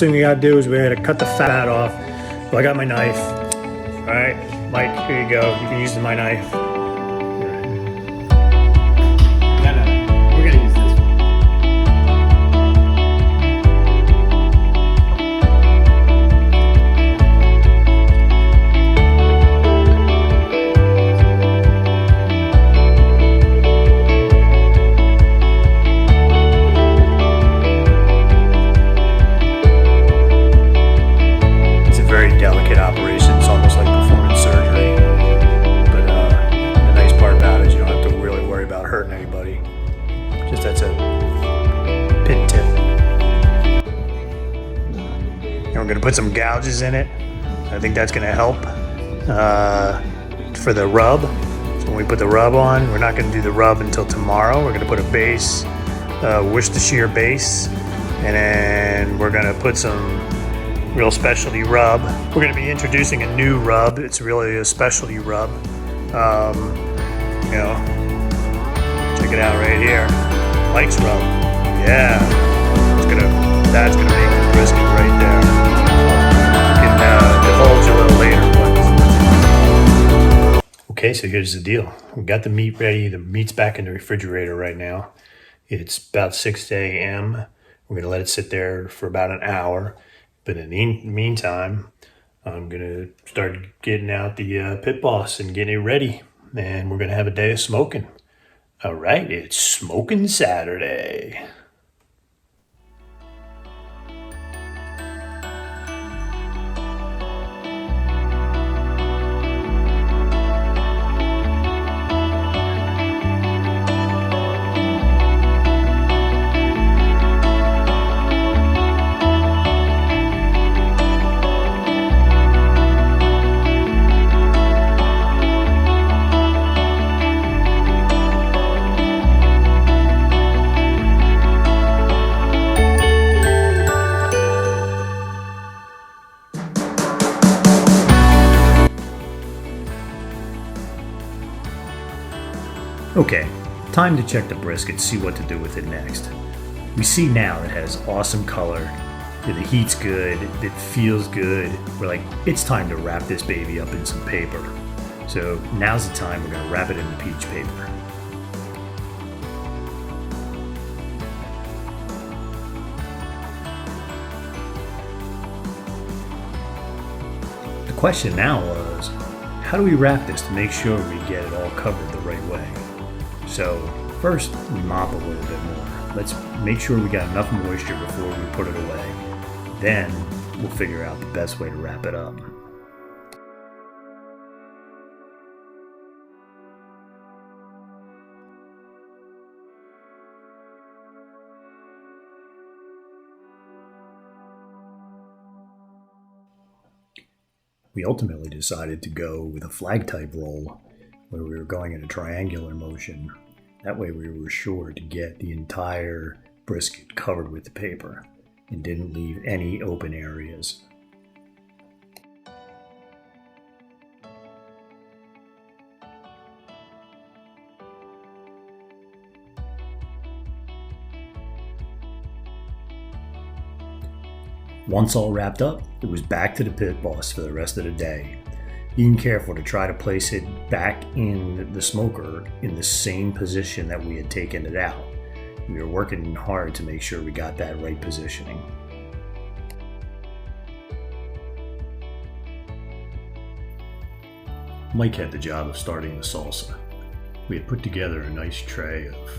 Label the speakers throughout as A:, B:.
A: thing we gotta do is we gotta cut the fat off. So I got my knife. All right, Mike, here you go. You can use my knife. No, we're gonna use this one. Delicate operation. It's almost like performing surgery. But the nice part about it is you don't have to really worry about hurting anybody. Just that's a pit tip. And we're going to put some gouges in it. I think that's going to help for the rub. So when we put the rub on, we're not going to do the rub until tomorrow. We're going to put a base, Worcestershire base, and then we're going to put some real specialty rub. We're going to be introducing a new rub. It's really a specialty rub. You know, check it out right here. Mike's rub. Yeah, that's gonna make the brisket right there. We can divulge a little later. But okay, so here's the deal. We got the meat ready. The meat's back in the refrigerator right now. It's about 6 a.m. We're gonna let it sit there for about an hour. But in the meantime, I'm going to start getting out the pit boss and getting it ready. And we're going to have a day of smoking. All right, it's Smoking Saturday. Okay, time to check the brisket, see what to do with it next. We see now it has awesome color, the heat's good, it feels good. We're like, it's time to wrap this baby up in some paper. So now's the time we're gonna wrap it in the peach paper. The question now was, how do we wrap this to make sure we get it all covered the right way? So first, we mop a little bit more. Let's make sure we got enough moisture before we put it away. Then we'll figure out the best way to wrap it up. We ultimately decided to go with a flag type roll where we were going in a triangular motion. That way we were sure to get the entire brisket covered with the paper and didn't leave any open areas. Once all wrapped up, it was back to the pit boss for the rest of the day. Being careful to try to place it back in the smoker in the same position that we had taken it out. We were working hard to make sure we got that right positioning. Mike had the job of starting the salsa. We had put together a nice tray of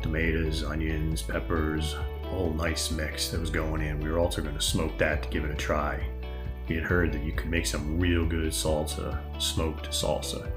A: tomatoes, onions, peppers, a whole nice mix that was going in. We were also going to smoke that to give it a try. We had heard that you could make some real good salsa, smoked salsa.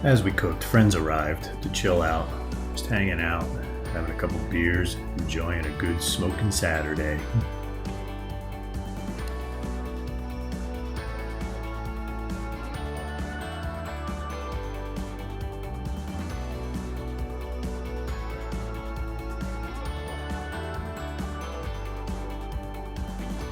A: As we cooked, friends arrived to chill out, just hanging out, having a couple beers, enjoying a good smoking Saturday.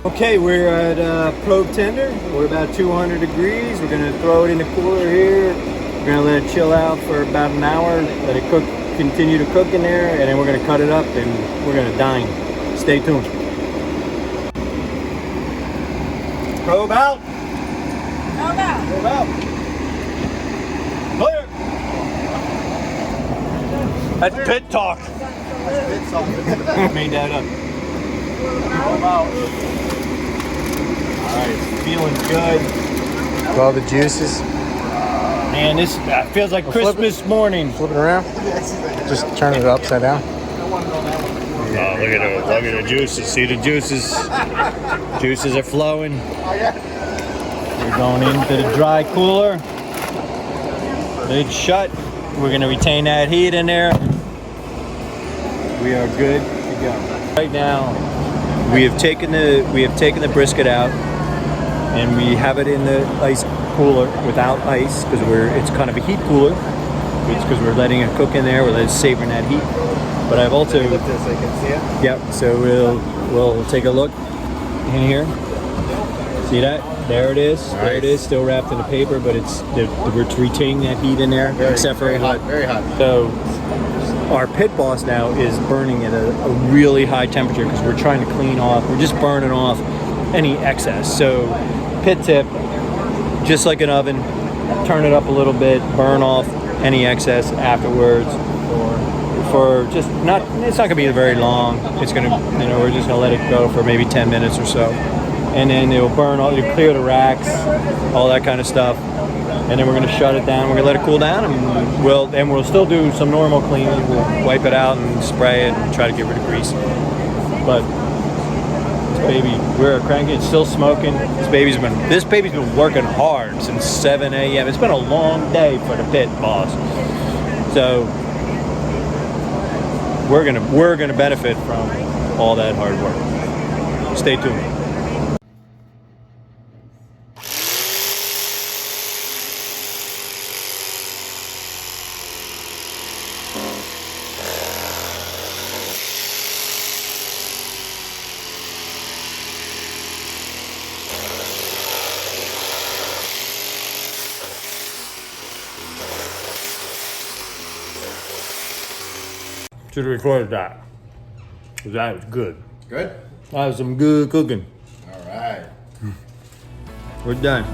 B: Okay, we're at probe tender. We're about 200 degrees. We're gonna throw it in the cooler here. We're gonna let it chill out for about an hour. Let it cook, continue to cook in there, and then we're gonna cut it up and we're gonna dine. Stay tuned. Probe out.
C: Probe out.
B: Probe out. Clear. That's pit talk. Made that up. Probe out. All right, it's feeling good.
D: All the juices.
B: Man, this feels like Christmas morning.
D: Flip it around. Just turn it upside down.
B: Oh, look at the juices. See the juices. Juices are flowing. We're going into the dry cooler. Lid shut. We're gonna retain that heat in there. We are good to go. Right now, we have taken the brisket out, and we have it in the ice cooler without ice because it's kind of a heat cooler. It's because we're letting it cook in there. We're savoring that heat. But I've also
D: Lift this so I can see it.
B: Yep. So we'll take a look in here. See that? There it is.
D: Nice.
B: There it is. Still wrapped in the paper, but we're retaining that heat in there. Except for
D: very hot. Very hot.
B: So our pit boss now is burning at a really high temperature because we're trying to clean off. We're just burning off any excess. So pit tip, just like an oven, turn it up a little bit, burn off any excess afterwards. For just not, it's not gonna be very long. It's gonna, we're just gonna let it go for maybe 10 minutes or so, and then it'll burn all, it'll clear the racks, all that kind of stuff, and then we're gonna shut it down. We're gonna let it cool down, and we'll still do some normal cleaning. We'll wipe it out and spray it and try to get rid of grease. But this baby, we're cranking. It's still smoking. This baby's been working hard since 7 a.m. It's been a long day for the pit boss. So we're gonna benefit from all that hard work. Stay tuned. Should have recorded that. That was good.
D: Good?
B: That was some good cooking.
D: All right.
B: We're done.